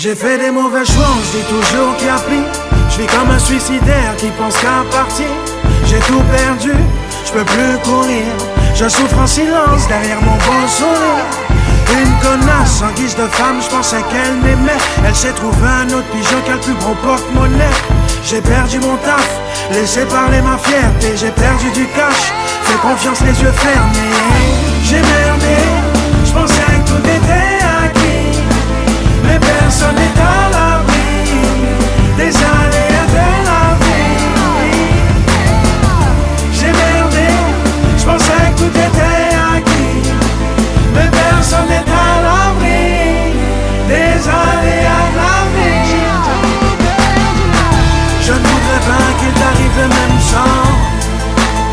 J'ai fait des mauvais choix, on se dit toujours qu'il y a pire. Je vis comme un suicidaire qui pense qu'à partir. J'ai tout perdu, je peux plus courir. Je souffre en silence derrière mon beau sourire. Une connasse en guise de femme, je pensais qu'elle m'aimait. Elle s'est trouvée un autre pigeon qui a le plus gros porte-monnaie. J'ai perdu mon taf, laissé parler ma fierté. J'ai perdu du cash, fais confiance les yeux fermés. J'ai merdé, je pensais que tout était acquis. Mais personne n'est à l'abri des aléas de la vie. J'ai merdé, je pensais que tout était acquis. Mais personne n'est à l'abri des aléas de la vie. Je ne voudrais pas qu'il t'arrive le même sang.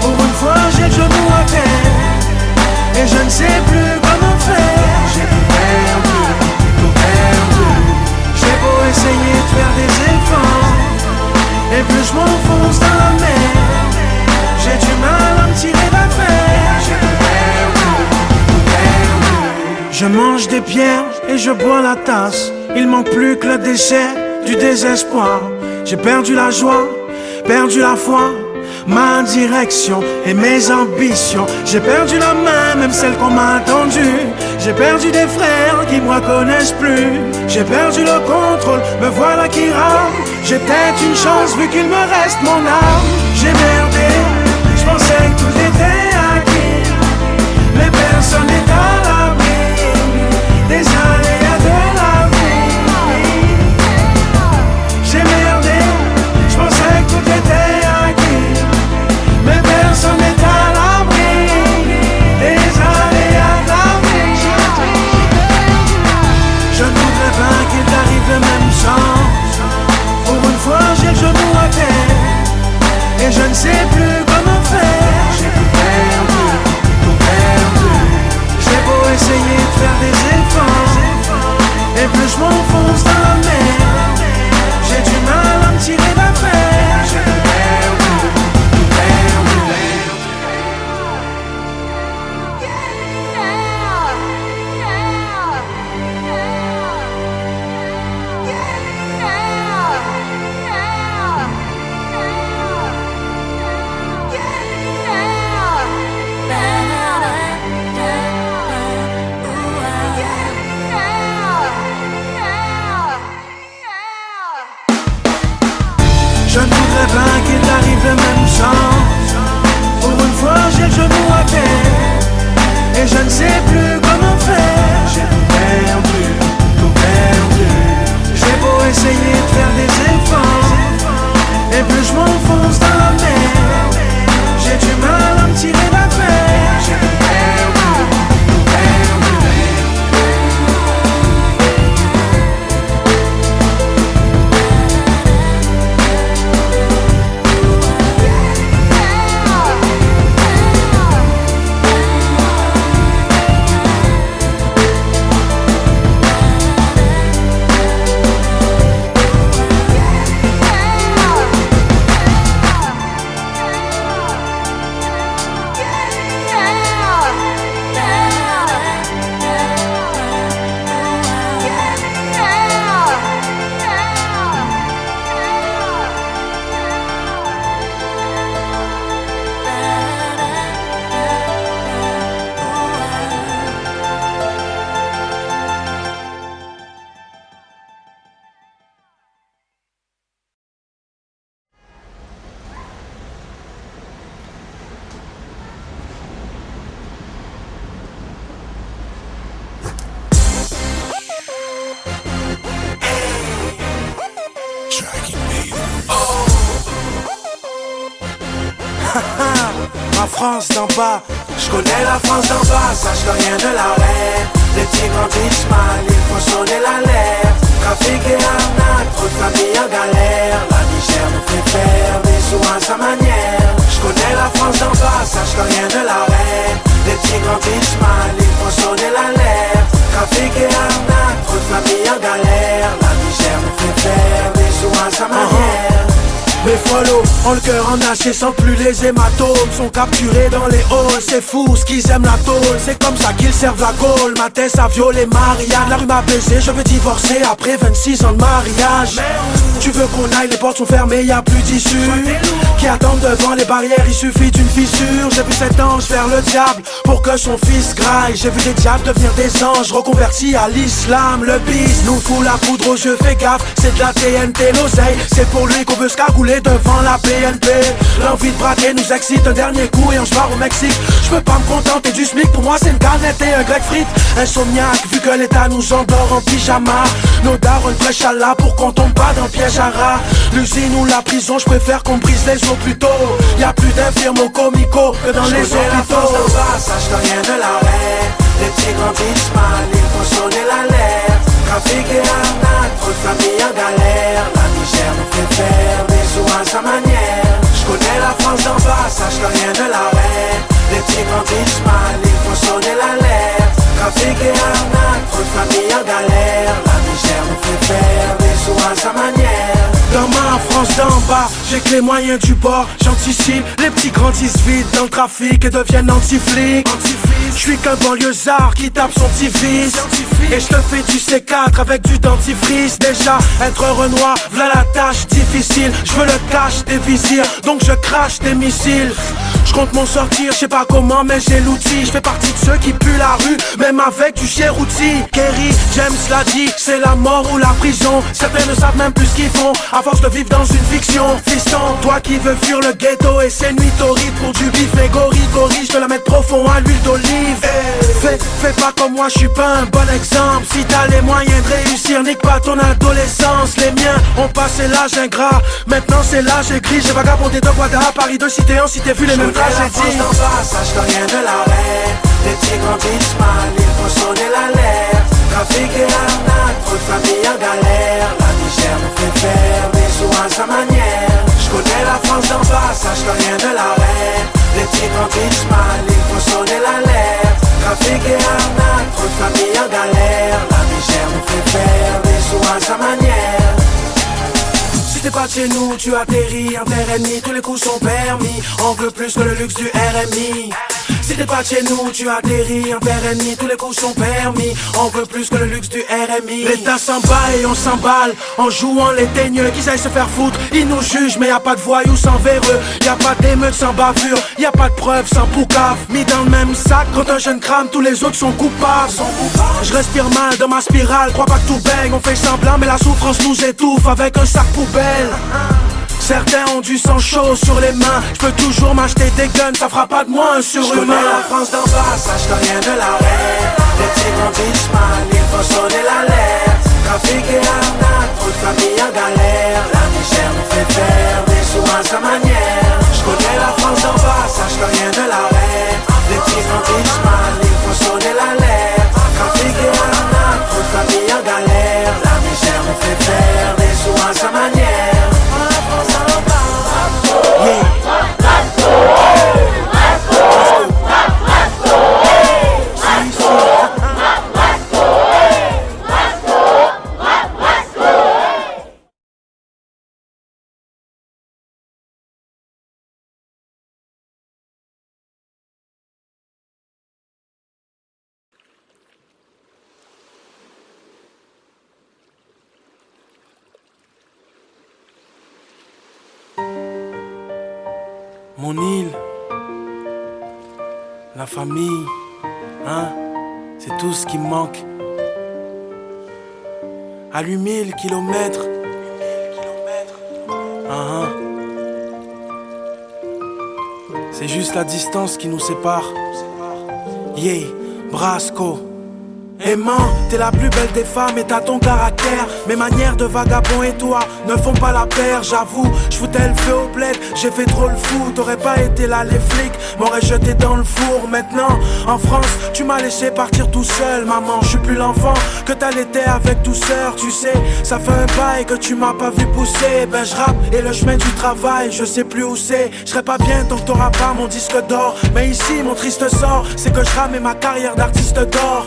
Pour une fois j'ai le genou à terre et je ne sais plus comment faire. J'ai tout perdu, tout perdu. J'ai beau essayer de faire des efforts, et plus je m'enfonce dans la mer, j'ai du mal à me tirer d'affaire. J'ai tout perdu, tout perdu. Je mange des pierres et je bois la tasse. Il manque plus que le déchet du désespoir. J'ai perdu la joie, perdu la foi, ma direction et mes ambitions. J'ai perdu la main, même celle qu'on m'a tendue. J'ai perdu des frères qui me reconnaissent plus. J'ai perdu le contrôle, me voilà qui rame. J'ai peut-être une chance vu qu'il me reste mon âme. J'ai merdé, je pensais que tout était acquis. Mais personne n'est à l'abri des aléas de la vie. J'ai merdé, je pensais que tout était acquis. Mais personne n'est à l'abri des aléas de la vie. Je ne voudrais pas qu'il t'arrive le même sang. Pour une fois j'ai le genou à terre et je ne sais plus comment faire. J'ai tout perdu, tout perdu. J'ai beau essayer de faire des efforts, et plus je m'enfonce dans la mer, j'ai du mal à me tirer d'affaire. J'ai tout perdu, tout perdu. Je ne voudrais pas qu'il t'arrive le même sang. Pour une fois j'ai le genou à terre et je ne sais plus comment faire. J'ai tout perdu, tout perdu. J'ai beau essayer de faire des efforts, et plus je m'enfonce dans la mer, j'ai du mal à me tirer d'affaire. J'ai tout perdu, tout perdu. Ma France d'en bas, je connais la France d'en bas, sache que rien de l'arrête. Les petits grandissent mal, il faut sonner l'alerte. Trafic et arnaque, trop de familles en galère. La misère nous fait faire des sous à sa manière. Je connais la France d'en bas, sache que rien de l'arrête. Les petits grandissent mal, il faut sonner l'alerte. Trafic et arnaque, trop de familles en galère. La misère nous fait faire des sous à sa manière. Mes follow, ont le cœur en acier, sentent plus les hématomes. Sont capturés dans les halls, c'est fou ce qu'ils aiment la tôle. C'est comme ça qu'ils servent la gaule. Ma tête a violé Marianne. La rue m'a baisé, je veux divorcer après 26 ans de mariage. Tu veux qu'on aille, les portes sont fermées, y a plus d'issue. Qui attendent devant les barrières, il suffit d'une fissure. J'ai vu cet ange faire le diable pour que son fils graille. J'ai vu des diables devenir des anges reconvertis à l'islam. Le bis nous fout la poudre aux yeux, fais gaffe, c'est de la TNT, l'oseille. C'est pour lui qu'on veut se cagouler devant la BNP. L'envie de braquer nous excite, un dernier coup et on se barre au Mexique. Je veux pas me contenter du SMIC, pour moi c'est une canette et un grec frites. Insomniaque, vu que l'état nous endort en pyjama. Nos darons prêchent Allah pour qu'on tombe pas dans le piège à rat. L'usine ou la prison, je préfère qu'on brise les os plus tôt. Y'a plus d'infirmes au comico que dans les hôpitaux. Sache que rien ne l'arrête. Les petits grandissent mal, il faut sonner l'alerte. Trafic et arnaque, trop de familles en galère. La misère nous fait faire des sous à sa manière. Je connais la France d'en bas, sache que rien ne l'arrête. Les petits grandissent mal, il faut sonner l'alerte. Trafic et arnaque, trop de familles en galère. La misère nous fait faire des sous à sa manière. Dans ma France d'en bas, j'ai que les moyens du bord. J'anticipe, les petits grandissent vite dans le trafic et deviennent anti-flics. Je suis qu'un banlieusard qui tape son petit fils. Et je te fais du C4 avec du dentifrice. Déjà, être Renoir, v'là la tâche difficile. Je veux le cash des vizirs, donc je crache des missiles. Je compte m'en sortir, je sais pas comment mais j'ai l'outil. Je fais partie de ceux qui puent la rue, même avec du chérouti. Kerry, James l'a dit, c'est la mort ou la prison. Certains ne savent même plus ce qu'ils font, à force de vivre dans une fiction. Fiston, toi qui veux fuir le ghetto et ses nuits torrides pour du bif. Mais gori, je te la mets profond à l'huile d'olive. Fais pas comme moi, je suis pas un bon exemple. Si t'as les moyens de réussir, nique pas ton adolescence. Les miens ont passé l'âge ingrat, maintenant c'est l'âge écrit. J'ai vagabondé de Guada à Paris, de cité en cité, vu les mêmes tragédies. d'en bas, sache que rien ne l'arrête. Les petits grandissent mal, il faut sonner l'alerte. Trafic et arnaque, trop de familles en galère. La misère nous fait faire des sous à sa manière. Je connais la France d'en bas, sache que rien ne l'arrête. Les petits grandissent mal, il faut sonner l'alerte. Trafic et arnaque, trop de familles en galère. La misère nous fait faire des sous à sa manière. Si t'es pas de chez nous, tu atterris en terre ennemie. Tous les coups sont permis, on veut plus que le luxe du RMI. Si t'es pas de chez nous, tu atterris en terre ennemie. Tous les coups sont permis, on veut plus que le luxe du RMI. L'État s'emballe et on s'emballe en jouant les teigneux. Qu'ils aillent se faire foutre, ils nous jugent. Mais y a pas de voyous sans véreux, y a pas d'émeute sans bavure, y a pas de preuves sans poucave. Mis dans le même sac, quand un jeune crame, tous les autres sont coupables. Je respire mal dans ma spirale, crois pas que tout baigne. On fait semblant mais la souffrance nous étouffe avec un sac poubelle. Certains ont du sang chaud sur les mains. Je peux toujours m'acheter des guns, ça fera pas de moi un surhumain. Je connais la France d'en bas, sache que rien ne l'arrête. Les petits grandissent mal, il faut sonner l'alerte. Trafic et arnaque, trop de familles en galère. La misère nous fait faire des sous à sa manière. Je connais la France d'en bas, sache que rien ne l'arrête. Les petits grandissent mal, il faut sonner l'alerte. Trafic et arnaque, trop de familles en galère. La misère nous fait faire des sous à sa manière. Mon île, la famille, hein, c'est tout ce qui me manque. À 8000 kilomètres, c'est juste la distance qui nous sépare. Yeah, Brasco. Aimant, t'es la plus belle des femmes et t'as ton caractère. Mes manières de vagabond et toi ne font pas la paire. J'avoue, je foutais le feu au bled, j'ai fait trop le fou. T'aurais pas été là, les flics m'auraient jeté dans le four. Maintenant, en France, tu m'as laissé partir tout seul. Maman, je suis plus l'enfant que t'allaitais avec douceur. Tu sais, ça fait un bail que tu m'as pas vu pousser. Ben je rappe et le chemin du travail, je sais plus où c'est. Je serai pas bien tant que t'auras pas mon disque d'or. Mais ici, mon triste sort, c'est que je rame et ma carrière d'artiste d'or.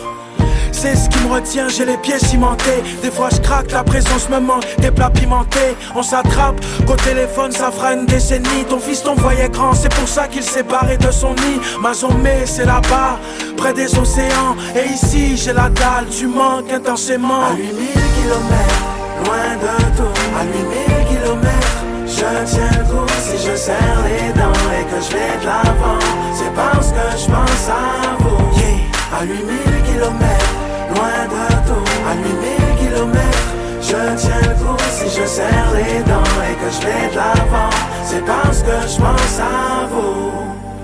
c'est ce qui me retient, j'ai les pieds cimentés. Des fois je craque, ta présence me manque, des plats pimentés. On s'attrape, qu'au téléphone ça fera une décennie. Ton fils ton voyait grand, c'est pour ça qu'il s'est barré de son nid. Mazomé c'est là-bas, près des océans. Et ici j'ai la dalle, tu manques intensément. À 8000 kilomètres, loin de tout. À 8000 kilomètres, je tiens le coup. Si je serre les dents et que je vais de l'avant, c'est parce que je pense à vous. À 8000 kilomètres, loin de tout. À 8000 kilomètres, je tiens le coup. Si je serre les dents et que je vais de l'avant, c'est parce que je pense à vous.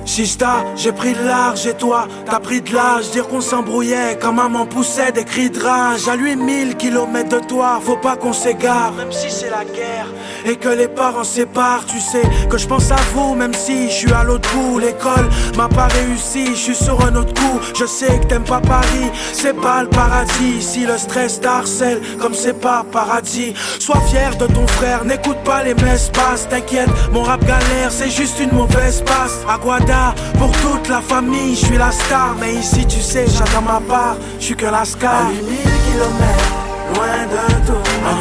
Chista, j'ai pris de large et toi, t'as pris de l'âge. Dire qu'on s'embrouillait quand maman poussait des cris de rage. À 8000 kilomètres de toi, faut pas qu'on s'égare. Même si c'est la guerre et que les parents séparent, tu sais que je pense à vous. Même si je suis à l'autre bout, l'école m'a pas réussi, je suis sur un autre coup. Je sais que t'aimes pas Paris, c'est pas le paradis. Si le stress t'harcèle comme c'est pas paradis, sois fier de ton frère, n'écoute pas les messes basses. T'inquiète, mon rap galère, c'est juste une mauvaise passe. Aguada, pour toute la famille, je suis la star. Mais ici tu sais, chacun ma part, je suis que la scar. À 8000 kilomètres, loin de tout. À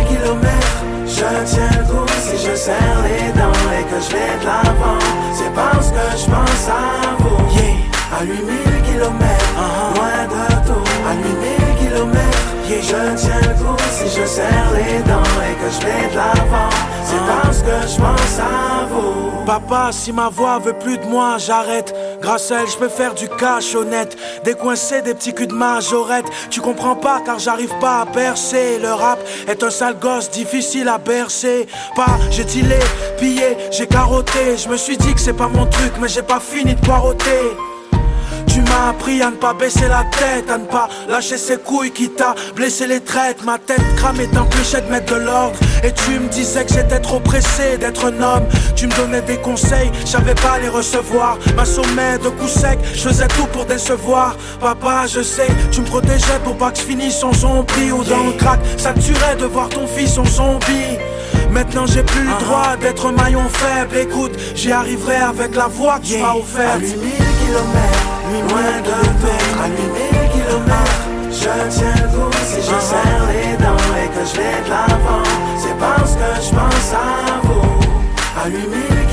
8000 kilomètres, je tiens le coup. Si je serre les dents et que je vais de l'avant, c'est parce que je pense à vous. À 8000 kilomètres, loin de tout. À 8000 kilomètres, je tiens le coup. Si je serre les dents et que je vais de l'avant, c'est parce que je pense à vous. Papa, si ma voix veut plus de moi, j'arrête. Grâce à elle, je peux faire du cash honnête. Décoincer des petits culs de majorette. Tu comprends pas car j'arrive pas à percer. Le rap est un sale gosse, difficile à bercer. Pas, j'ai dealé, pillé, j'ai carotté. Je me suis dit que c'est pas mon truc, mais j'ai pas fini de poireauter. Tu m'as appris à ne pas baisser la tête, à ne pas lâcher ses couilles qui t'a blessé les traites. Ma tête cramée t'empêchait de mettre de l'ordre. Et tu me disais que j'étais trop pressé d'être un homme. Tu me donnais des conseils, je savais pas les recevoir. M'assommais de coups secs, je faisais tout pour décevoir. Papa, je sais, tu me protégeais pour pas que je finisse en zombie. Ou dans le crack, ça te tuerait de voir ton fils en zombie. Maintenant j'ai plus le droit d'être un maillon faible. Écoute, j'y arriverai avec la voix que tu m'as offerte. À 8000 kilomètres, loin de tout. À 8000 kilomètres, je tiens le coup. Si je serre les dents et que je vais de l'avant, c'est parce que je pense à vous. À 8000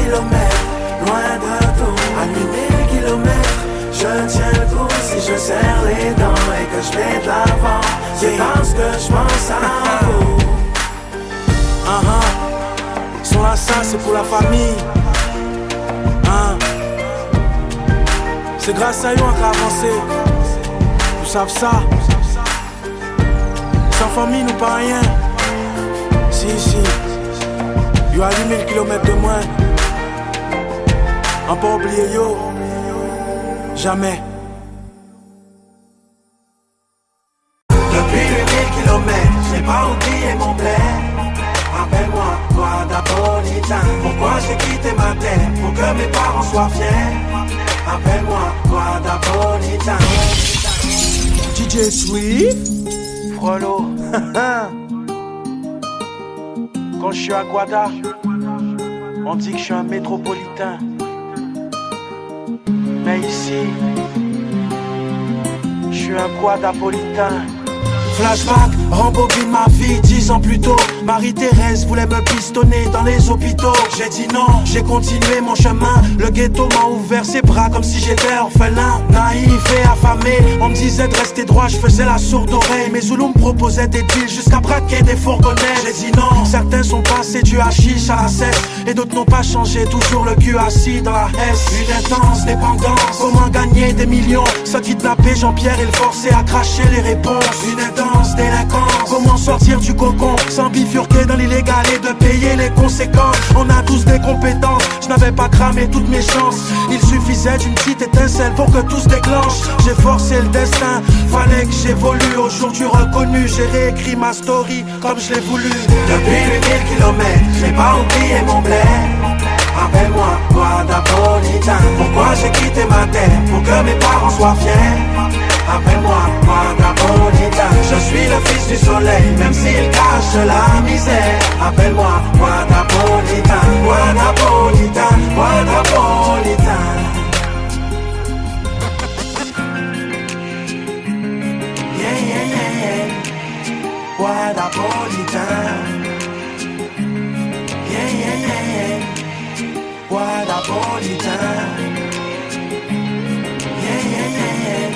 kilomètres, loin de tout. À 8000 kilomètres, je tiens le coup. Si je serre les dents et que je vais de l'avant, c'est parce que je pense à vous. Sont là, ça c'est pour la famille. C'est grâce à eux qu'on a avancé. Vous savez ça. Sans famille nous pas rien. Si. Yo à 8000 km de moins. On pas oublier yo. Jamais. Depuis 8000 kilomètres, j'ai pas oublié mon bled. Appelle-moi Guadapolitain. Pourquoi j'ai quitté ma terre? Pour que mes parents soient fiers. Appelle-moi Guadapolitain. DJ Swift Frollo. Quand je suis à Guada, on dit que je suis un métropolitain. Mais ici, je suis un Guadapolitain. Flashback, rembobine ma vie 10 ans plus tôt. Marie-Thérèse voulait me pistonner dans les hôpitaux. J'ai dit non, j'ai continué mon chemin. Le ghetto m'a ouvert ses bras comme si j'étais orphelin. Naïf et affamé, on me disait de rester droit, je faisais la sourde oreille. Mes Zoulous me proposaient des deals jusqu'à braquer des fourgonnettes. J'ai dit non, certains sont passés du hashish à la cesse. Et d'autres n'ont pas changé, toujours le cul assis dans la S. Une intense dépendance, comment gagner des millions. Ça kidnapper Jean-Pierre et le forcer à cracher les réponses. Une intense délinquance, comment sortir du cocon sans bifurquer dans l'illégal et de payer les conséquences. On a tous des compétences, je n'avais pas cramé toutes mes chances. Il suffisait d'une petite étincelle pour que tout se déclenche. J'ai forcé le destin, fallait que j'évolue. Aujourd'hui reconnu, j'ai réécrit ma story comme je l'ai voulu. Depuis 8000 kilomètres, j'ai pas oublié mon bled. Appelle-moi Guadapolitain. Pourquoi j'ai quitté ma terre? Pour que mes parents soient fiers. Appelle-moi Guadapolitain. Je suis le fils du soleil, même s'il cache la misère. Appelle-moi Guadapolitain. Guadapolitain, Guadapolitain. Napolitain. Yeah, yeah, yeah, yeah.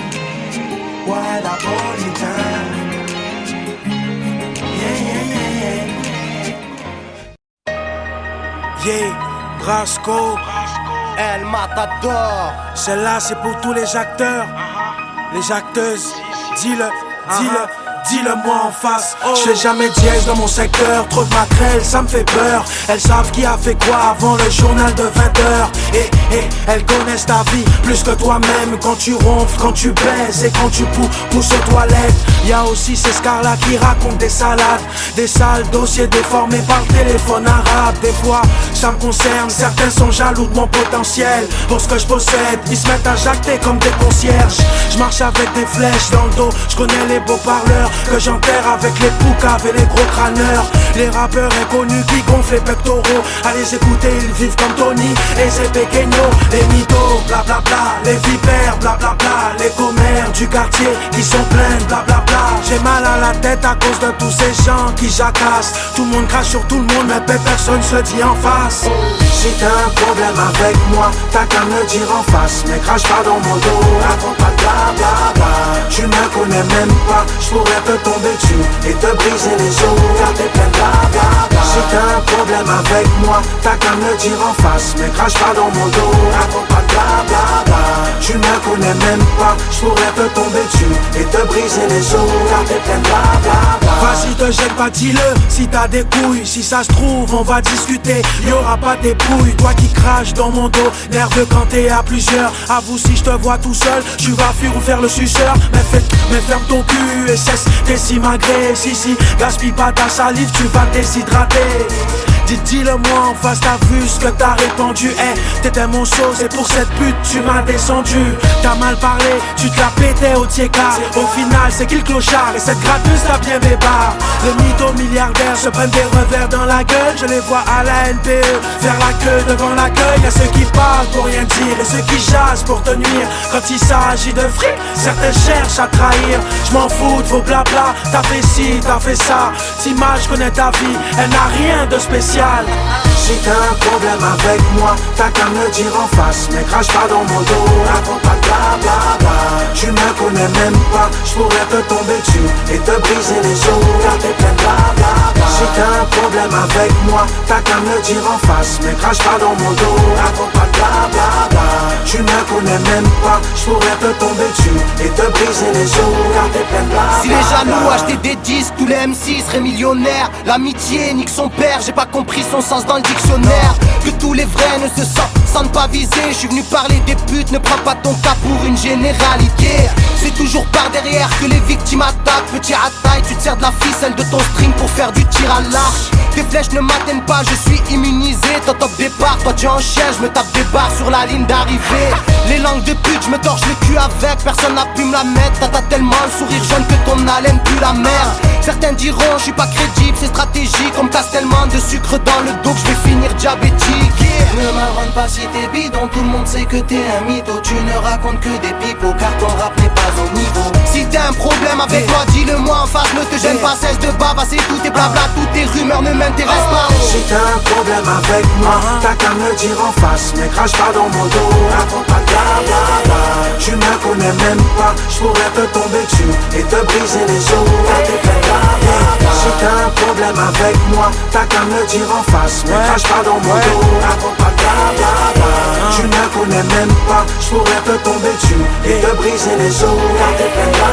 Ouais, Napolitain. Yeah, yeah, yeah, yeah. Yeah, Brasco. El Matador. Celle-là, c'est pour tous les acteurs, les acteuses. Dis-le, dis-le. Dis-le-moi en face, je fais jamais dièse dans mon secteur. Trop de maquerelles, ça me fait peur. Elles savent qui a fait quoi avant le journal de 20h. Et elles connaissent ta vie plus que toi-même. Quand tu ronfles, quand tu baises et quand tu pousses aux toilettes. Y'a aussi ces scars-là qui racontent des salades, des sales dossiers déformés par le téléphone arabe. Des fois, ça me concerne, certains sont jaloux de mon potentiel. Pour ce que je possède, ils se mettent à jacter comme des concierges. Je marche avec des flèches dans le dos, je connais les beaux parleurs que j'enterre avec les poucaves et les gros crâneurs. Les rappeurs inconnus qui gonflent les pectoraux. À les écouter, ils vivent comme Tony et ses pequeños. Les mythos, blablabla, les vipères, blablabla, les commères du quartier qui sont pleins, blablabla. J'ai mal à la tête à cause de tous ces gens qui jacassent. Tout le monde crache sur tout le monde, mais personne se le dit en face. Si t'as un problème avec moi, t'as qu'à me le dire en face. Mais crache pas dans mon dos, raconte pas de blablabla. Tu me connais même pas, j'pourrais te tomber dessus et te briser les os, car t'es plein de blablabla. Si t'as un problème avec moi, t'as qu'à me le dire en face. Mais crache pas dans mon dos, raconte pas de blablabla. Tu me connais même pas, j'pourrais te tomber dessus et te briser les os, car t'es plein de blablabla. Vas-y, te gêne pas, dis-le, si t'as des couilles. Si ça se trouve, on va discuter, y'aura pas des bouilles. Toi qui craches dans mon dos, nerveux quand t'es à plusieurs. Avoue si je te vois tout seul, tu vas fuir ou faire le suceur. Mais ferme ton cul et cesse tes simagrées. Si, gaspille pas ta salive, tu vas te déshydrater. Dis-le-moi en face, t'as vu ce que t'as répandu. T'étais mon sauce, c'est pour cette pute tu m'as descendu. T'as mal parlé, tu te la pétais au tiéka. Au final c'est qui le clochard et cette gratteuse t'a bien bébard. Les mythos milliardaires se prennent des revers dans la gueule. Je les vois à la NPE faire la queue devant l'accueil. Y'a ceux qui parlent pour rien dire et ceux qui jasent pour te nuire. Quand il s'agit de fric, certains cherchent à trahir. Je m'en fous de vos blabla, t'as fait ci, t'as fait ça. Si mal je connais ta vie, elle n'a rien de spécial. Si t'as un problème avec moi, t'as qu'à me le dire en face. Mais crache pas dans mon dos, raconte pas de blablabla. Tu me connais même pas, j'pourrais te tomber dessus et te briser les os, car t'es plein de blablabla. Si t'as un problème avec moi, t'as qu'à me le dire en face. Mais crache pas dans mon dos, raconte pas de blablabla. Tu me connais même pas, j'pourrais te tomber dessus et te briser les os, car t'es plein de blablabla. Si les jaloux achetaient des disques, tous les MC seraient millionnaires. L'amitié nique son père, j'ai pas compris son sens dans le dictionnaire. Que tous les vrais ne se sentent pas visés. Je suis venu parler des putes, ne prends pas ton cas pour une généralité. C'est toujours par derrière que les victimes attaquent. Petit à taille, tu te sers de la ficelle de ton string pour faire du tir à l'arche. Tes flèches ne m'atteignent pas, je suis immunisé. Ton top départ, toi tu en chien, je me tape des barres sur la ligne d'arrivée. Les langues de pute, je me torche le cul avec. Personne n'a pu me la mettre, t'as tellement le sourire jaune que ton haleine pue la merde. Certains diront, je suis pas crédible, c'est stratégique. On me casse tellement de sucre dans le dos que je vais finir diabétique. Ne m'invente pas si t'es bidon, tout le monde sait que t'es un mytho. Tu ne racontes que des pipos, car ton rap n'est pas au niveau. Si t'as un problème avec moi, dis-le-moi en face, ne te gêne pas, cesse de bavasser tout tes blabla, toutes tes rumeurs ne m'intéressent pas. Si t'as un problème avec moi, t'as qu'à me le dire en face. Mais crache pas dans mon dos, raconte pas de blablabla. Tu me connais même pas, j'pourrais te tomber dessus et te briser les os, car t'es plein de blablabla. Si t'as un problème avec moi, t'as qu'à me le dire en face. Mais crache pas dans mon dos, raconte pas de blablabla. Tu me connais même pas, j'pourrais te tomber dessus et te briser les os, car t'es plein de blablabla.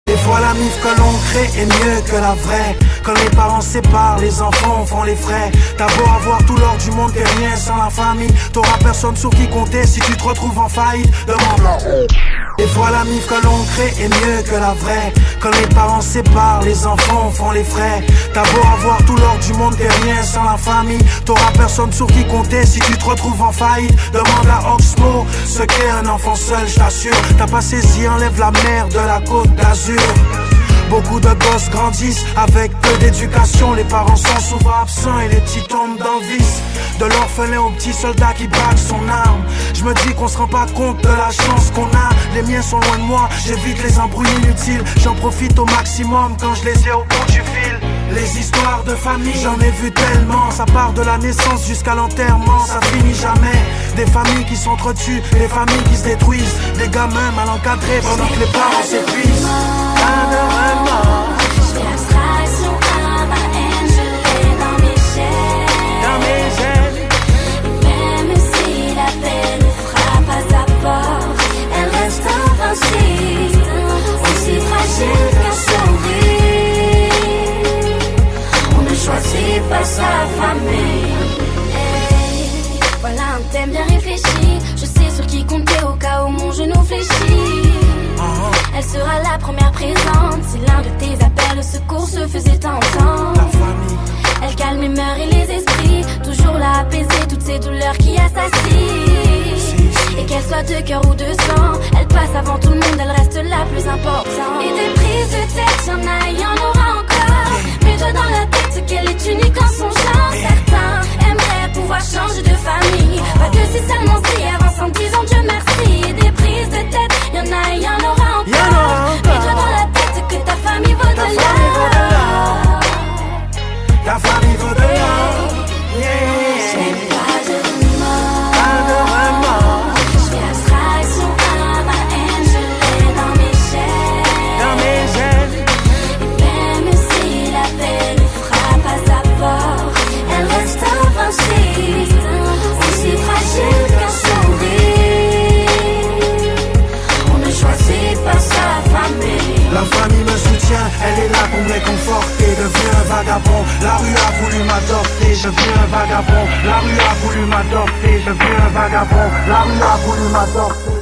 Des fois la mif que l'on crée est mieux que la vraie. Quand les parents se séparent, les enfants font les frais. T'as beau avoir tout l'or du monde, t'es rien sans la famille. T'auras personne sur qui compter si tu te retrouves en faillite. Demande-la. Des fois la mif que l'on crée est mieux que la vraie. Quand les parents se séparent, les enfants font les frais. T'as beau avoir tout l'or du monde, t'es rien sans la famille. T'auras personne sur qui compter si tu te retrouves en faillite. Demande à Oxmo ce qu'est un enfant seul, je t'assure. T'as pas saisi, enlève la mer de la côte d'Azur. Beaucoup de gosses grandissent avec peu d'éducation. Les parents sont souvent absents et les petits tombent dans le vice. De l'orphelin au petit soldat qui braque son arme. Je me dis qu'on se rend pas compte de la chance qu'on a. Les miens sont loin de moi, j'évite les embrouilles inutiles. J'en profite au maximum quand je les ai au bout du fil. Les histoires de famille, j'en ai vu tellement. Ça part de la naissance jusqu'à l'enterrement, ça finit jamais. Des familles qui s'entretuent, des familles qui se détruisent. Des gamins mal encadrés pendant que les parents s'épuisent. Je fais abstraction à ma haine, je l'ai dans mes gènes. Même si la peine frappe à sa porte, elle reste invincible, aussi fragile qu'un sourire. On ne choisit pas sa famille. Hey, voilà un thème bien réfléchi. Je sais sur qui compter au cas où mon genou fléchit. Elle sera la première présente si l'un de tes appels au secours se faisait entendre. La famille. Elle calme les mœurs et les esprits, toujours là apaiser toutes ces douleurs qui assassinent. Et qu'elle soit de cœur ou de sang, elle passe avant tout le monde, elle reste la plus importante. Et des prises de tête, y'en aura encore. Mets-toi dans la tête qu'elle est unique en son genre. Certains aimeraient pouvoir changer de famille. Pas que si seulement si avant 110 ans, Dieu merci. Et des prises de tête, y'en aura encore. Mets-toi dans la tête que ta famille vaut de l'or. Ta famille vaut de l'or. Je n'ai pas de remords. Je fais abstraction à ma haine, je l'ai dans mes gènes. Et même si la peine frappe à sa porte, elle reste invincible, aussi fragile qu'un sourire. On ne choisit pas sa famille. La famille me soutient, elle est là pour me réconforter. Deviens un vagabond, la rue a voulu m'adopter. Je deviens un vagabond, la rue a voulu m'adopter. Je deviens un vagabond, la rue a voulu m'adopter.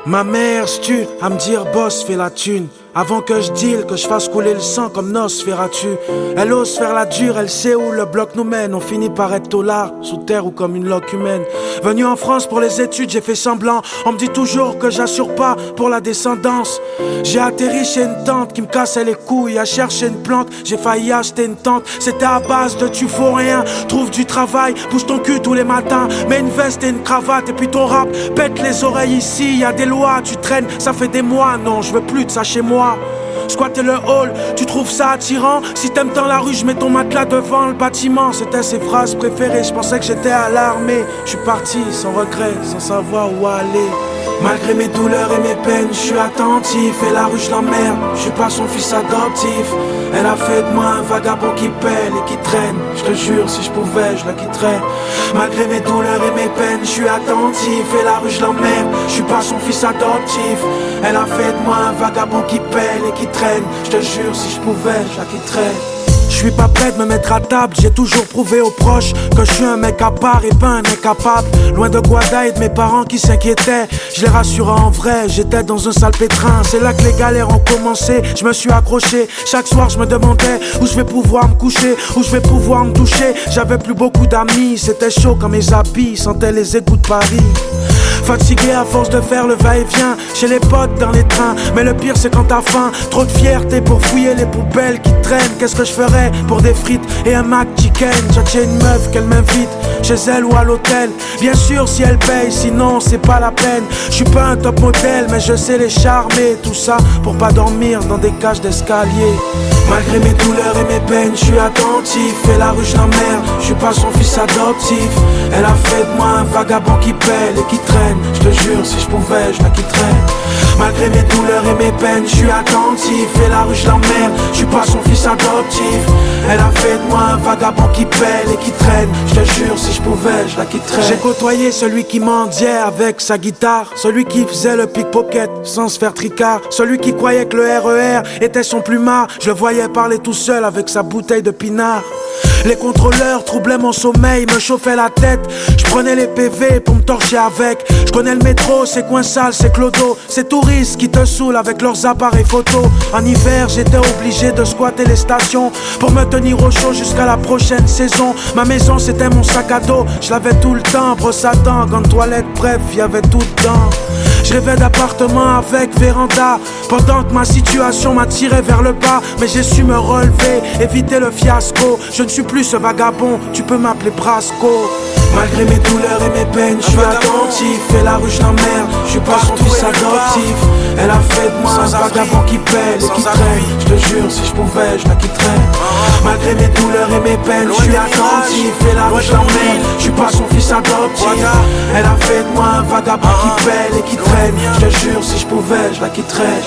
Ma mère se tue à me dire boss fais la thune. Avant que je deal, que je fasse couler le sang comme Nosferatu. Elle ose faire la dure, elle sait où le bloc nous mène. On finit par être tolard, sous terre ou comme une loque humaine. Venu en France pour les études, j'ai fait semblant. On me dit toujours que j'assure pas pour la descendance. J'ai atterri chez une tante qui me cassait les couilles. À chercher une plante, j'ai failli acheter une tente. C'était à base de tu faux rien. Trouve du travail, bouge ton cul tous les matins. Mets une veste et une cravate et puis ton rap. Pète les oreilles ici, y a des lois, tu traînes, ça fait des mois. Non, je veux plus de ça chez moi. Squatter le hall, tu trouves ça attirant? Si t'aimes tant la rue, je mets ton matelas devant le bâtiment. C'était ses phrases préférées, je pensais que j'étais à l'armée. Je suis parti sans regret, sans savoir où aller. Malgré mes douleurs et mes peines, je suis attentif. Et la rue je l'emmerde, je suis pas son fils adoptif. Elle a fait de moi un vagabond qui pèle et qui traîne. Je te jure, si je pouvais, je la quitterais. Malgré mes douleurs et mes peines, je suis attentif. Et la rue je l'emmerde, je suis pas son fils adoptif. Elle a fait de moi un vagabond qui pèle et qui traîne. Je te jure, si je pouvais, je la quitterais. Je suis pas prêt de me mettre à table, j'ai toujours prouvé aux proches que je suis un mec à part et pas un incapable. Loin de Guada et de mes parents qui s'inquiétaient, je les rassurais en vrai, j'étais dans un sale pétrin. C'est là que les galères ont commencé, je me suis accroché. Chaque soir je me demandais où je vais pouvoir me coucher, où je vais pouvoir me doucher. J'avais plus beaucoup d'amis, c'était chaud quand mes habits sentaient les égouts de Paris. Fatigué à force de faire le va-et-vient chez les potes dans les trains. Mais le pire c'est quand t'as faim, trop de fierté pour fouiller les poubelles qui traînent. Qu'est-ce que je ferais pour des frites et un McChicken? J'ai une meuf qu'elle m'invite chez elle ou à l'hôtel. Bien sûr si elle paye, sinon c'est pas la peine. Je suis pas un top modèle mais je sais les charmer. Tout ça pour pas dormir dans des cages d'escalier. Malgré mes douleurs et mes peines, je suis attentif. Et la rue je l'emmerde, je suis pas son fils adoptif. Elle a fait de moi un vagabond qui pèle et qui traîne. Je te jure si je pouvais je la quitterais. Malgré mes douleurs et mes peines, je suis attentif. Et la rue je l'emmerde, je suis pas son fils adoptif. Elle a fait de moi un vagabond qui pèle et qui traîne. Je te jure si je pouvais je la quitterais. J'ai côtoyé celui qui mendiait avec sa guitare, celui qui faisait le pickpocket sans se faire tricard, celui qui croyait que le RER était son plumard. Je le voyais parler tout seul avec sa bouteille de pinard. Les contrôleurs troublaient mon sommeil, me chauffaient la tête. Je prenais les PV pour me torcher avec. Je connais le métro, c'est coin sale, c'est clodo. Ces touristes qui te saoulent avec leurs appareils photo. En hiver, j'étais obligé de squatter les stations pour me tenir au chaud jusqu'à la prochaine saison. Ma maison, c'était mon sac à dos. Je l'avais tout le temps, brosse à dents, gants de toilette, bref, y'avait tout dedans. Je rêvais d'appartement avec véranda, pendant que ma situation m'attirait vers le bas. Mais j'ai su me relever, éviter le fiasco. Je ne suis plus ce vagabond, tu peux m'appeler Brasco. Malgré mes douleurs et mes peines, je suis attentif. Et la rue je l'emmerde, je suis pas son fils adoptif. Elle a fait de moi un vagabond qui pèle et qui traîne. Je te jure si je pouvais je la quitterais. Malgré mes douleurs et mes peines, je suis attentif. Et la rue je l'emmerde, je suis pas son fils adoptif. Elle a fait de moi un vagabond qui pèle et qui traîne. Je te jure si je pouvais je la quitterais.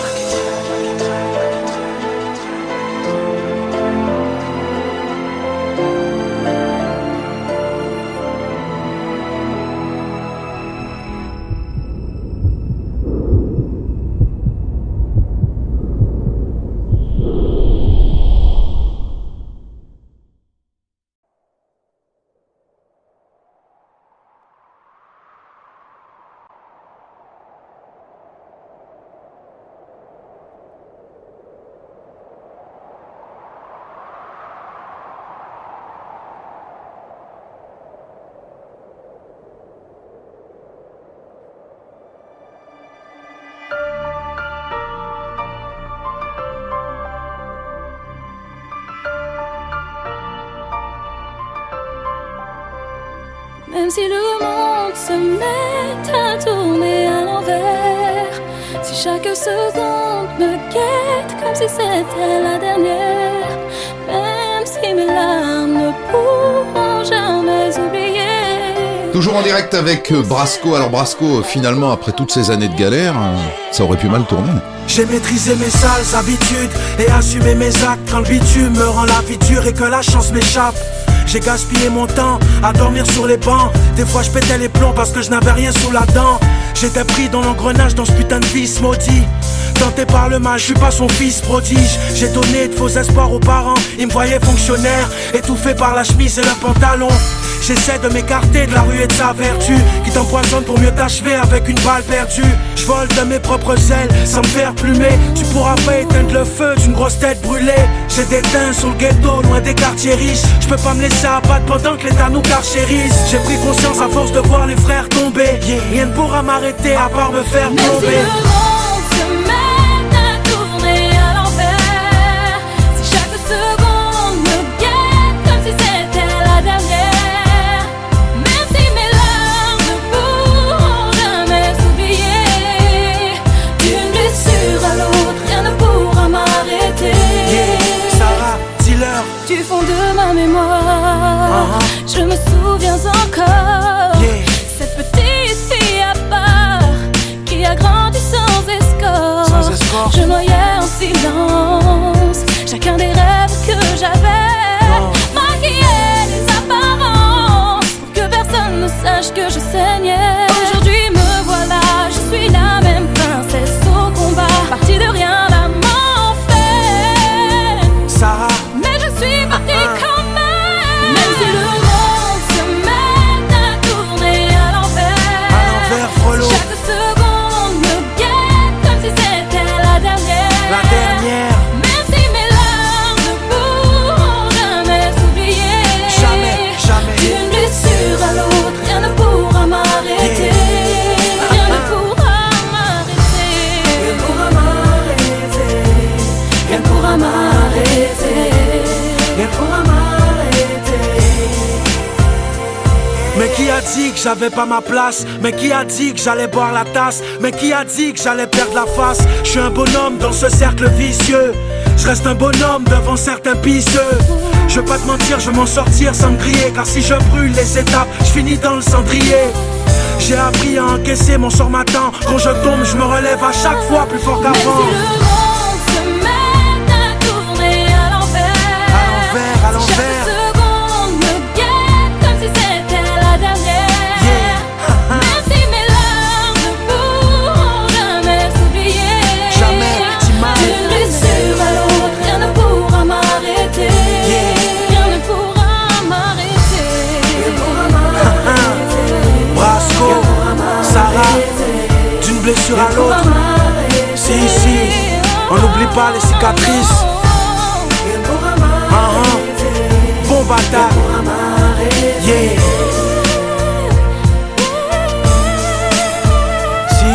Même si le monde se met à tourner à l'envers, si chaque seconde me guette comme si c'était la dernière, même si mes larmes ne pourront jamais oublier. Toujours en direct avec Brasco. Alors Brasco, finalement, après toutes ces années de galère, ça aurait pu mal tourner. J'ai maîtrisé mes sales habitudes et assumé mes actes quand le bitume me rend la vie dure et que la chance m'échappe. J'ai gaspillé mon temps à dormir sur les bancs. Des fois je pétais les plombs parce que je n'avais rien sous la dent. J'étais pris dans l'engrenage dans ce putain de vice maudit. Tenté par le mal, je suis pas son fils prodige. J'ai donné de faux espoirs aux parents. Ils me voyaient fonctionnaire, étouffé par la chemise et le pantalon. J'essaie de m'écarter de la rue et de sa vertu qui t'empoisonne pour mieux t'achever avec une balle perdue. Je vole de mes propres ailes sans me faire plumer. Tu pourras pas éteindre le feu d'une grosse tête brûlée. J'ai des teints sur le ghetto, loin des quartiers riches. Je peux pas me laisser abattre pendant que l'État nous carchérise. J'ai pris conscience à force de voir les frères tomber. Rien ne pourra m'arrêter à part me faire tomber. Du fond de ma mémoire, je me souviens encore cette petite fille à part qui a grandi sans escorte. Je noyais en silence chacun des rêves que j'avais, maquillais les apparences pour que personne ne sache que je saignais. Aujourd'hui me voilà, je suis la même princesse au combat, partie de rien la m'en fait. Sarah, je suis partie quand même. Même si le monde se met à tourner à l'envers, frollo. Si chaque seconde me guette comme si c'était la dernière. Même si mes larmes ne pourront jamais s'oublier. Jamais. D'une blessure à l'autre, rien ne pourra m'arrêter. que j'avais pas ma place? Mais qui a dit que j'allais boire la tasse? Mais qui a dit que j'allais perdre la face? Je suis un bonhomme dans ce cercle vicieux. Je reste un bonhomme devant certains pisseux. Je vais pas te mentir, je vais m'en sortir sans me griller. Car si je brûle les étapes, je finis dans le cendrier. J'ai appris à encaisser, mon sort m'attend. Quand je tombe, je me relève à chaque fois plus fort qu'avant. Même si le monde se met à tourner à l'envers, à l'envers. chaque seconde me guette comme si c'était la dernière. Même si mes larmes ne pourront jamais s'oublier, d'une blessure à l'autre, rien ne pourra m'arrêter. Rien ne pourra m'arrêter. Brasco, Sarah, d'une blessure à l'autre. Si, on n'oublie pas les cicatrices. Bon bâtard. Yeah. Si.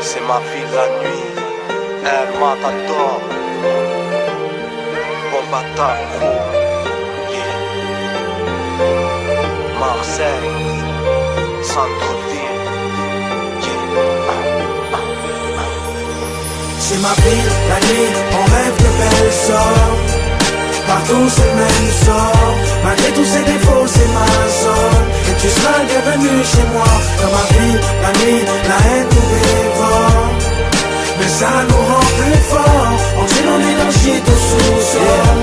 C'est ma vie la nuit, elle m'adore. Bon bâtard, gros. Yeah. Marseille, centre-ville. C'est ma ville, la nuit, on rêve de belles sorts. Partout c'est le même sort. Malgré tous ses défauts, c'est ma zone. Et tu seras le bienvenu chez moi. Dans ma ville, la nuit, la haine nous dévore. Mais ça nous rend plus forts. On dit l'on est dans le shit au sous-sol.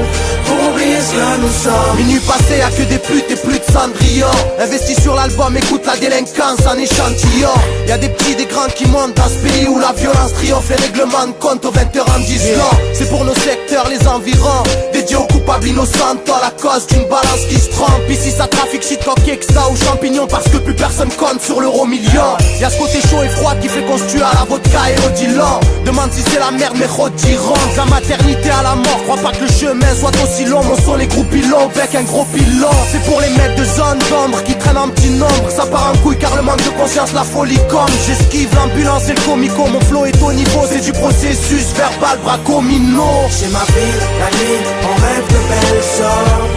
Pour oublier ce que nous sommes. Minuit passé, y'a que des putes et plus de Cendrillon. Investis sur l'album, écoute la délinquance en échantillon. Y'a des petits, des grands qui montent dans ce pays où la violence triomphe. Les règlements de compte aux 20h en 10 ans. C'est pour nos secteurs, les environs. Dédiés aux coupables innocents, à la cause d'une balance qui se trompe. Ici ça trafique shit, coque, extra ou champignons. Parce que plus personne compte sur l'euro million. Y'a ce côté chaud et froid qui fait qu'on se tue à la vodka et au Dylan. Demande si c'est la merde, mais retirons. De la maternité à la mort, crois pas que le chemin soit aussi long. Mon son les groupes pilons, avec un gros pilon. C'est pour les mecs de zone d'ombre qui traînent en petit nombre. Ça part en couille car le manque de conscience, la folie comme. J'esquive l'ambulance et le comico. Mon flow est au niveau, c'est du processus verbal, bracomino. C'est ma ville, la nuit, on rêve de belles sorts.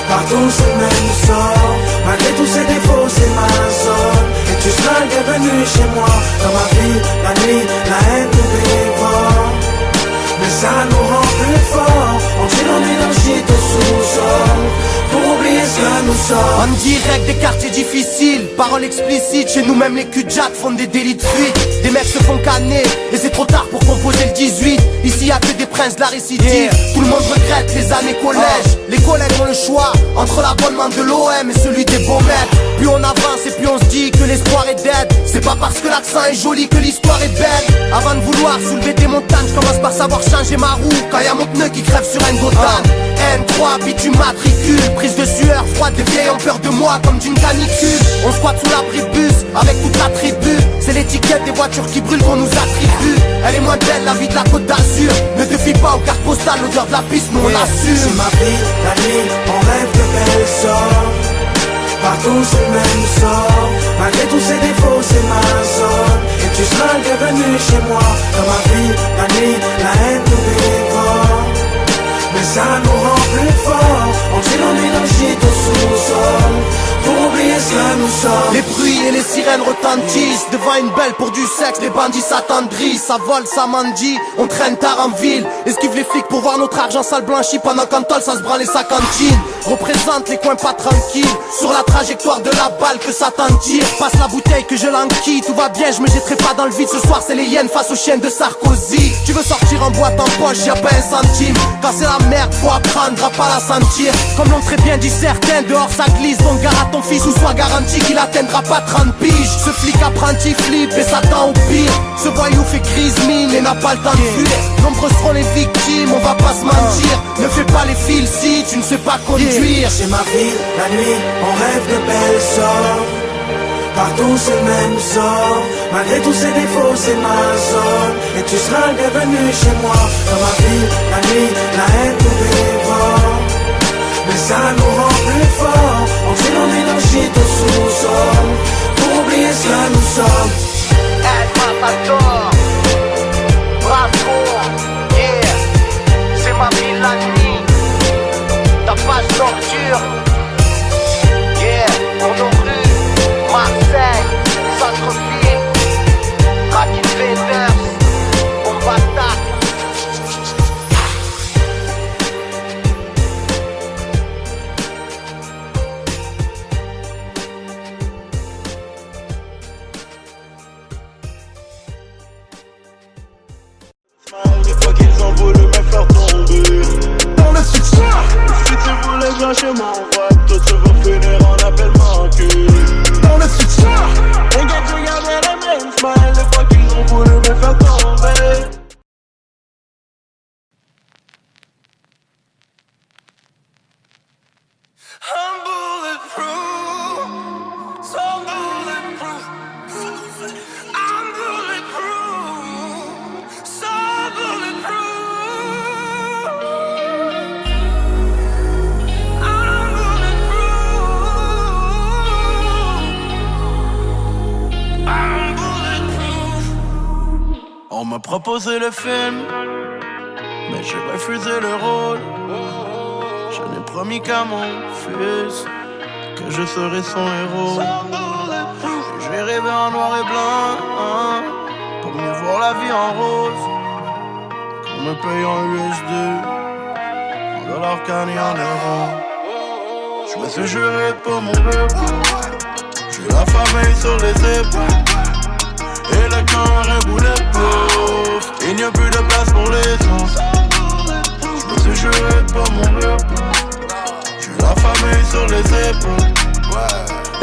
Partout c'est le même sort. Malgré tous ses défauts, c'est ma zone. Et tu seras le bienvenu chez moi. Dans ma vie, la nuit, la haine nous dévore. Mais ça nous rend plus forts. On dit l'on est dans le shit au sous-sol. Pour oublier ce que nous sommes. En direct des quartiers difficiles, paroles explicites. Chez nous même les cul-de-jack font des délits de fuite. Des mecs se font canner et c'est trop tard pour composer le 18. Ici y'a que des princes de la récidive. Tout le monde regrette les années collège. Les collègues ont le choix entre l'abonnement de l'OM et celui des beaux mecs. Plus on avance et plus on se dit que l'espoir est dead. C'est pas parce que l'accent est joli que l'histoire est belle. Avant de vouloir soulever des montagnes, je commence par savoir changer ma roue. Quand y'a mon pneu qui crève sur un Gotham. N3, bitume matricule. Prise de sueur froide, les vieilles ont peur de moi comme d'une canicule. On squatte sous l'abribus avec toute la tribu. C'est l'étiquette des voitures qui brûlent qu'on nous attribue. Elle est moins belle, la vie de la Côte d'Azur. Ne te fie pas aux cartes postales, l'odeur de la piste, nous on l'assume. C'est ma vie, la nuit, on rêve de belles sorts. Partout c'est le même sort. Malgré tous ses défauts, c'est ma zone. Et tu seras le bienvenu chez moi. Dans ma vie, la nuit, la haine nous dévore. Mais ça nous rend plus forts. On dit l'on est dans le shit au sous-sol. Pour oublier ce que nous sommes. Les bruits et les sirènes retentissent. Devant une belle pour du sexe, les bandits s'attendrissent. Ça vole, ça mendie, on traîne tard en ville. Esquive les flics pour voir notre argent sale blanchi. Pendant qu'en tol ça se branle et sa cantine. Représente les coins pas tranquilles. Sur la trajectoire de la balle que ça t'en tire. Passe la bouteille que je l'enquille. Tout va bien, je me jetterai pas dans le vide. Ce soir c'est les hyènes face aux chiennes de Sarkozy. Tu veux sortir en boîte en poche, y'a pas un centime. Quand c'est la merde, faut apprendre à pas la sentir. Comme l'ont très bien dit certains, dehors ça glisse. Donc gare à ton fils ou sois garanti qu'il atteindra pas 30 piges. Ce flic apprenti flippe et s'attend au pire. Ce voyou fait grise mine et n'a pas le temps de fuir. Nombreux seront les victimes, on va pas se mentir. Ne fais pas les fils si tu ne sais pas conduire. C'est ma vie, la nuit, on rêve de belles sorts. Partout c'est le même sort, malgré tous ses défauts c'est ma zone. Et tu seras le bienvenu chez moi. Dans ma ville, la nuit, la haine nous dévore. Mais ça nous rend plus forts. On tue dans des shit au sous-sol. Pour oublier cela nous sommes El Matador, Brasco, yeah. C'est ma ville la nuit, ta page torture. Yeah, pour nos rues, Marseille, Centre-Ville, Radio Véders, Bombata. Des fois qu'ils ont voulu me faire tomber dans le succès. Si tu voulais bien chez mon rap, toi tu vas finir en appel manqué. Dans le succès, les gars tu gardais les mêmes smiles. Des fois qu'ils ont voulu me faire tomber. I'm bulletproof, so bulletproof. I'm bulletproof, so bulletproof. I'm bulletproof. I'm bulletproof. On m'a proposé le film, mais j'ai refusé le rôle. Je n'ai promis qu'à mon fils que je serai son héros. Je vais rêver en noir et blanc, hein, pour mieux voir la vie en rose. Qu'on me paye en USD, en dollars canés en euros. Je me suis juré de pas mourir. J'ai la famille sur les épaules et le cœur est bulletproof. Il n'y a plus de place pour les autres. Je me suis juré de pas mourir. J'ai la famille sur les épaules,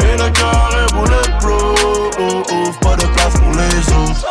et le cœur est bulletproof. Pas de place pour les autres.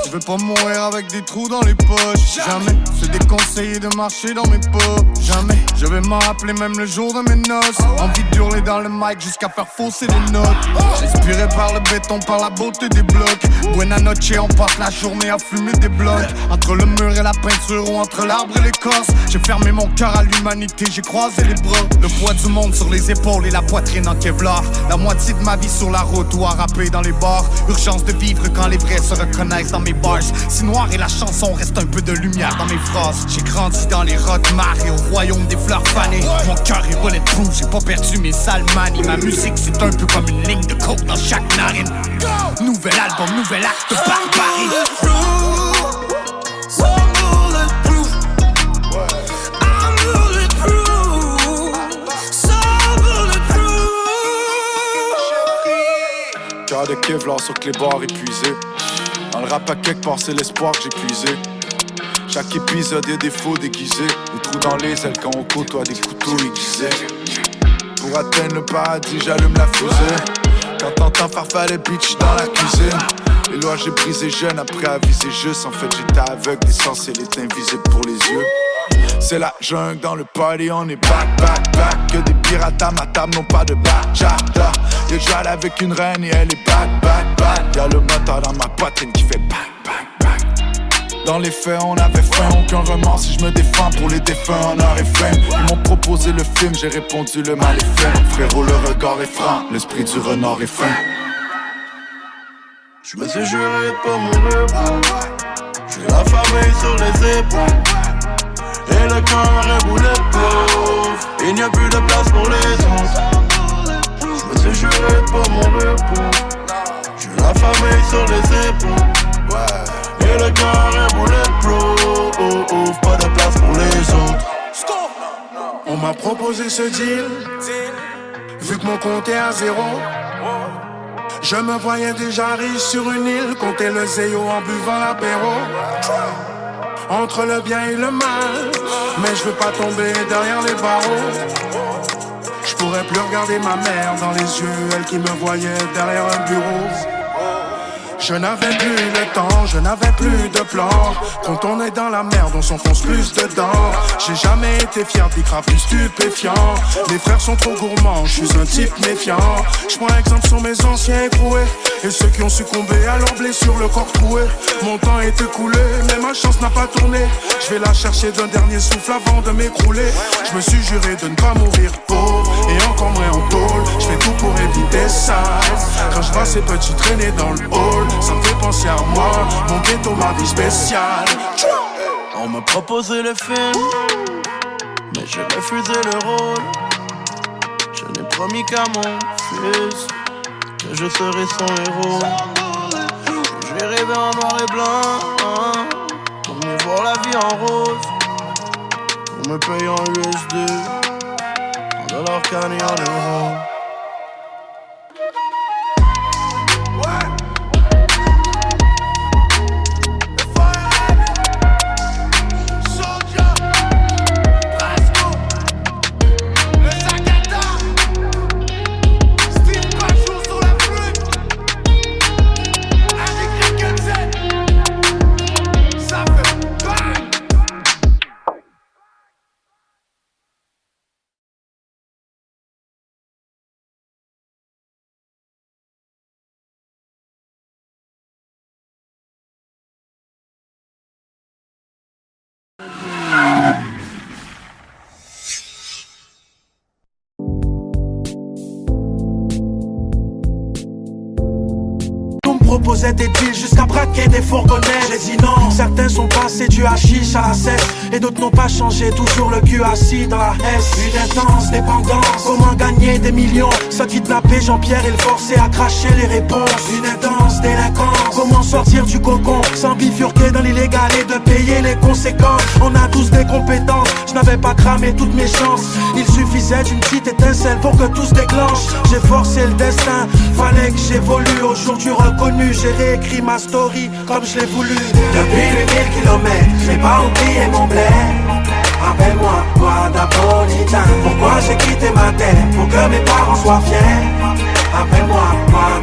Je veux pas mourir avec des trous dans les poches. Jamais, c'est déconseillé de marcher dans mes pas. Jamais, je vais m'en rappeler même le jour de mes noces. Envie d'hurler dans le mic jusqu'à faire fausser les notes. Inspiré par le béton, par la beauté des blocs. Buena noche, on passe la journée à fumer des blocs. Entre le mur et la peinture ou entre l'arbre et l'écorce, j'ai fermé mon cœur à l'humanité, j'ai croisé les bras. Le poids du monde sur les épaules et la poitrine en Kevlar. La moitié de ma vie sur la route ou à rapper dans les bars. Urgence de vivre quand les vrais se reconnaissent dans mes bars. Si noir est la chanson, reste un peu de lumière dans mes phrases. J'ai grandi dans les rottes-mars et au royaume des fleurs fanées. Mon cœur est bulletproof, j'ai pas perdu mes sales manies. Ma musique c'est un peu comme une ligne de coke dans chaque narine. Nouvel album, nouvel acte de barbarie. so bulletproof. I'm bulletproof, so bulletproof. Cœur de Kevlar sur que les barres épuisés. Dans le rap à quelque part c'est l'espoir que j'ai puisé. Chaque épisode est des faux déguisés. Des trous dans les ailes quand on côtoie des couteaux aiguisés. Pour atteindre le paradis j'allume la fusée. Quand t'entends farfaller bitch dans la cuisine. Les lois j'ai brisé jeune après aviser juste. En fait j'étais aveugle, l'essentiel est invisible pour les yeux. C'est la jungle dans le party, on est back, back, back. Que des pirates à ma table n'ont pas de bachata. Y'a Jal avec une reine et elle est back, back, back. Y'a le moteur dans ma poitrine qui fait back, back, back. Dans les faits on avait faim, aucun remords si je me défends. Pour les défunts on aurait faim. Ils m'ont proposé le film, j'ai répondu le mal est fait. Frérot le regard est franc, l'esprit du renard est fin. Je me suis juré de pas mourir. J'ai la famille sur les épaules et le cœur est bulletproof. Il n'y a plus de place pour les autres. Je me suis juré de pas mourir. J'ai la famille sur les épaules et le cœur est bulletproof. Pas de place pour les autres. On m'a proposé ce deal, vu que mon compte est à zéro. Je me voyais déjà riche sur une île, compter le zéo en buvant l'apéro. Entre le bien et le mal, mais je veux pas tomber derrière les barreaux. Je pourrais plus regarder ma mère dans les yeux, elle qui me voyait derrière un bureau. Je n'avais plus le temps, je n'avais plus de plan. Quand on est dans la merde, on s'enfonce plus dedans. J'ai jamais été fier des graves plus stupéfiants. Les frères sont trop gourmands, je suis un type méfiant. Je prends exemple sur mes anciens écroués et ceux qui ont succombé à leurs blessures, le corps troué. Mon temps est écoulé, mais ma chance n'a pas tourné. Je vais la chercher d'un dernier souffle avant de m'écrouler. Je me suis juré de ne pas mourir pauvre et encore moins en tôle. Je fais tout pour éviter ça. Quand je vois ces petits traîner dans le hall, ça me fait penser à moi, mon ghetto, ma vie spéciale. On me proposait le film, mais j'ai refusé le rôle. Je n'ai promis qu'à mon fils que je serai son héros. Je vais rêver en noir et blanc, pour mieux voir la vie en rose. Pour me payer en USD, en dollars canés en euros. Proposait des deals jusqu'à braquer des fourgonnets. J'ai dit non, certains sont passés du hashish à la cesse et d'autres n'ont pas changé, toujours le cul assis dans la S. Une intense dépendance, comment gagner des millions sans kidnapper Jean-Pierre et le forcer à cracher les réponses. Une intense délinquance, comment sortir du cocon sans bifurquer dans l'illégal et de payer les conséquences. On a tous des compétences, je n'avais pas cramé toutes mes chances. Il suffisait d'une petite étincelle pour que tout se déclenche. J'ai forcé le destin, fallait que j'évolue. Aujourd'hui reconnu, j'ai réécrit ma story comme je l'ai voulu. Depuis 8000 kilomètres, j'ai pas oublié mon bled. Appelle-moi Guadapolitain. Pourquoi j'ai quitté ma terre? Pour que mes parents soient fiers. Appelle-moi Guadapolitain.